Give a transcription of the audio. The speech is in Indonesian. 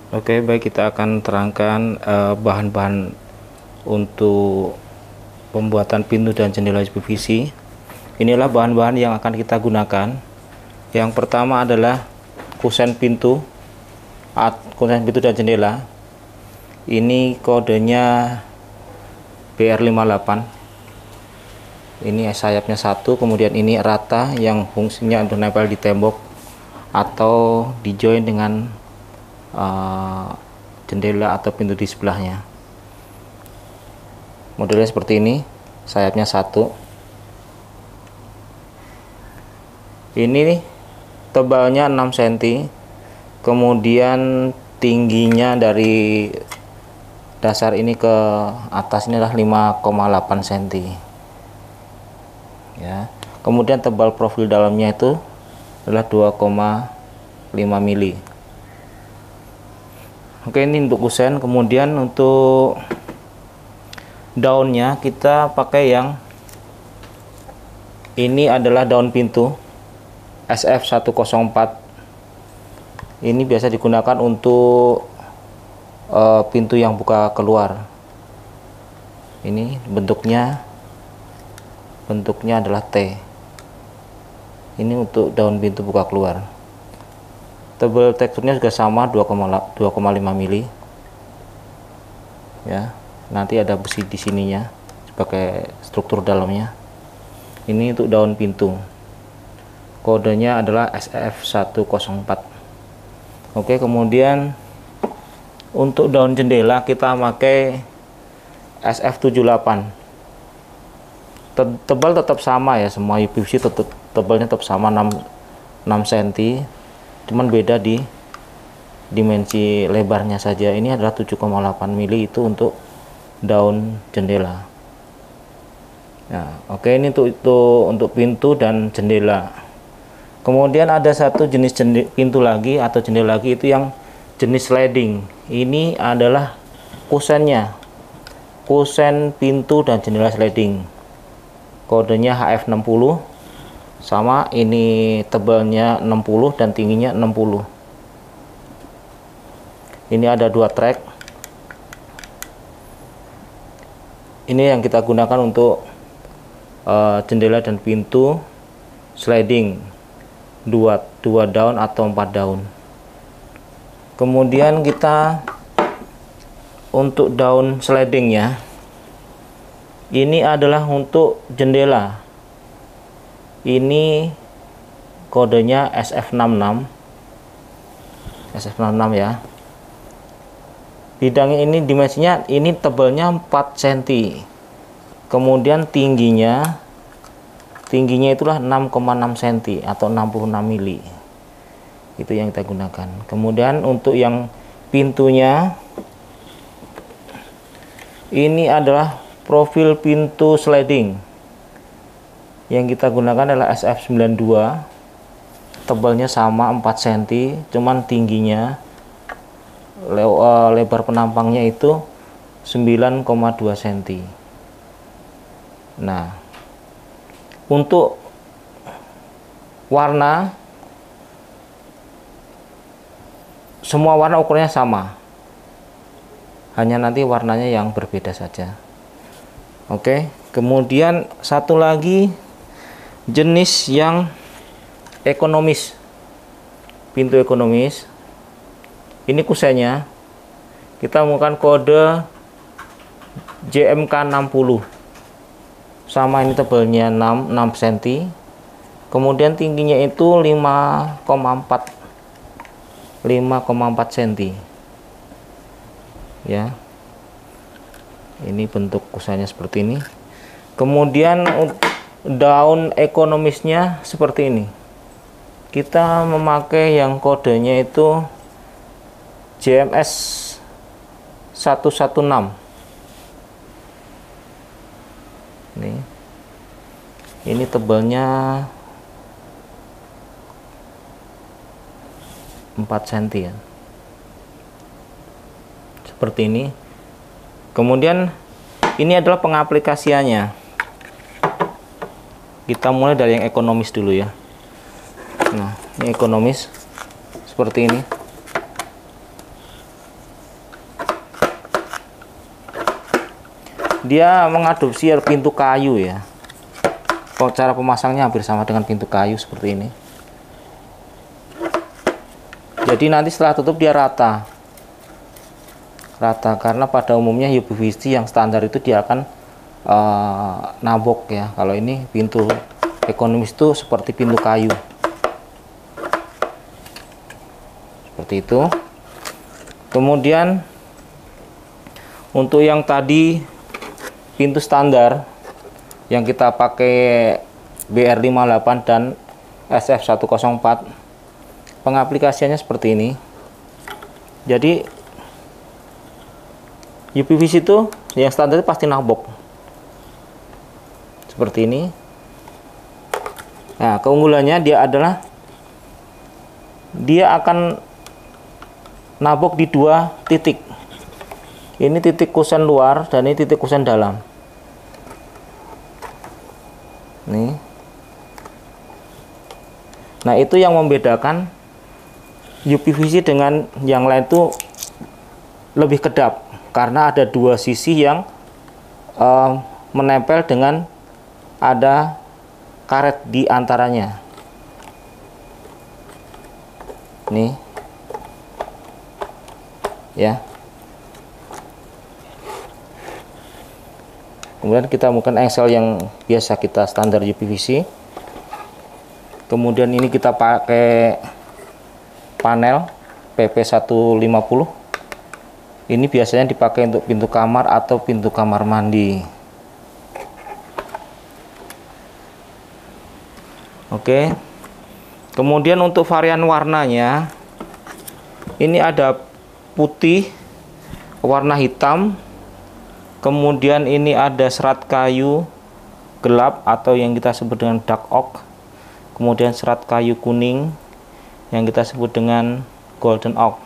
Oke, baik, kita akan terangkan bahan-bahan untuk pembuatan pintu dan jendela PVC. Inilah bahan-bahan yang akan kita gunakan. Yang pertama adalah kusen pintu dan jendela. Ini kodenya BR58. Ini sayapnya satu, kemudian ini rata yang fungsinya untuk nempel di tembok atau di join dengan jendela atau pintu di sebelahnya. Modelnya seperti ini, sayapnya satu. Ini tebalnya 6 cm, kemudian tingginya dari dasar ini ke atas ini adalah 5,8 cm ya. Kemudian tebal profil dalamnya itu adalah 2,5 mili. Oke, ini untuk kusen. Kemudian untuk daunnya kita pakai yang ini adalah daun pintu SF104. Ini biasa digunakan untuk pintu yang buka keluar. Ini bentuknya adalah T. Ini untuk daun pintu buka keluar. Tebal teksturnya juga sama, 2,5 mili ya. Nanti ada besi di sininya sebagai struktur dalamnya. Ini untuk daun pintu, kodenya adalah SF104. Oke, kemudian untuk daun jendela kita pakai SF78. Tebal tetap sama ya, semua PVC tebalnya tetap sama, 6 cm, cuman beda di dimensi lebarnya saja. Ini adalah 7,8 mili, itu untuk daun jendela. Nah, oke, ini untuk pintu dan jendela. Kemudian ada satu jenis pintu lagi atau jendela lagi, itu yang jenis sliding. Ini adalah kusennya, kusen pintu dan jendela sliding, kodenya HF60. Sama, ini tebalnya 60 dan tingginya 60. Ini ada 2 track. Ini yang kita gunakan untuk jendela dan pintu sliding, 2 daun atau 4 daun. Kemudian kita untuk daun slidingnya, ini adalah untuk jendela. Ini kodenya SF66 ya. Bidangnya ini dimensinya, ini tebalnya 4 cm, kemudian tingginya itulah 6,6 cm atau 66 mili. Itu yang kita gunakan. Kemudian untuk yang pintunya, ini adalah profil pintu sliding. Yang kita gunakan adalah SF92. Tebalnya sama 4 cm, cuman tingginya lebar penampangnya itu 9,2 cm. Nah, untuk warna, semua warna ukurannya sama, hanya nanti warnanya yang berbeda saja. Oke, kemudian satu lagi jenis yang ekonomis, pintu ekonomis. Ini kusennya kita menggunakan kode JMK60. Sama, ini tebalnya 6 cm, kemudian tingginya itu 5,4 cm ya. Ini bentuk kusennya seperti ini. Kemudian daun ekonomisnya seperti ini. Kita memakai yang kodenya itu JMS 116. Ini tebalnya 4 cm ya. Seperti ini. Kemudian ini adalah pengaplikasiannya. Kita mulai dari yang ekonomis dulu ya. Nah, ini ekonomis seperti ini. dia mengadopsi pintu kayu ya. Cara pemasangnya hampir sama dengan pintu kayu seperti ini. Jadi nanti setelah tutup dia rata karena pada umumnya UPVC yang standar itu dia akan nabok ya. Kalau ini pintu ekonomis itu seperti pintu kayu seperti itu. Kemudian untuk yang tadi pintu standar yang kita pakai BR58 dan SF104, pengaplikasiannya seperti ini. Jadi UPVC itu yang standar itu pasti nabok seperti ini. Nah, keunggulannya dia adalah dia akan nabok di 2 titik. Ini titik kusen luar dan ini titik kusen dalam. Nih. Nah, itu yang membedakan UPVC dengan yang lain itu lebih kedap karena ada 2 sisi yang menempel dengan ada karet di antaranya. Nih. Ya. Kemudian kita menggunakan engsel yang biasa kita standar UPVC. Kemudian ini kita pakai panel PP150. Ini biasanya dipakai untuk pintu kamar atau pintu kamar mandi. Oke. Kemudian untuk varian warnanya, ini ada putih, warna hitam. Kemudian ini ada serat kayu gelap atau yang kita sebut dengan dark oak. Kemudian serat kayu kuning yang kita sebut dengan golden oak.